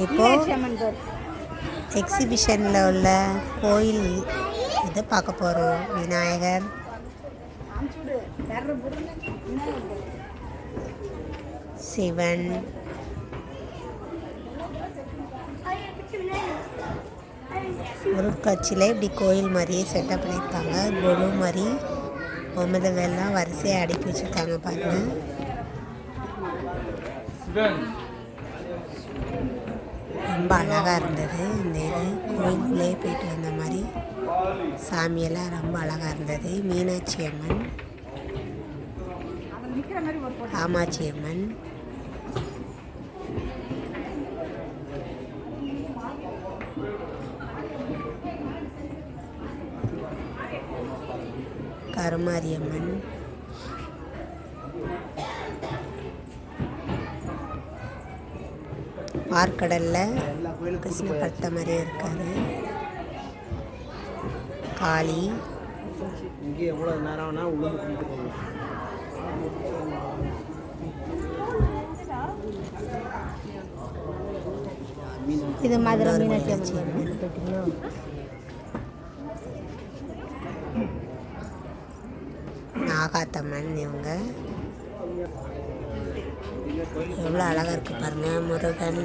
இப்போ எக்ஸிபிஷனில் உள்ள கோயில் இதை பார்க்க போகிறோம். விநாயகர், சிவன், ஒரு கட்சியில் இப்படி கோயில் மாதிரியே செட்டப் பண்ணியிருக்காங்க. கொலு மாதிரி பொம்மைதெல்லாம் வரிசையாக அடுக்கி வச்சுருக்காங்க பாருங்கள். ரொம்ப அழகாக இருந்தது. இந்த இது கோயிலுக்குள்ளே போயிட்டு வந்த மாதிரி சாமியெல்லாம் ரொம்ப அழகாக இருந்தது. மீனாட்சி அம்மன், காமாட்சி அம்மன், கருமாரியம்மன், பார்க்கடலில் கிருஷ்ண பட்ட மாதிரியே இருக்காரு. காளி, இது மதுரை மீனாட்சி அம்மன். நாகாத்தம்மன். இவங்க எவ்வளோ அழகாக இருக்குது பாருங்கள். முருகன்,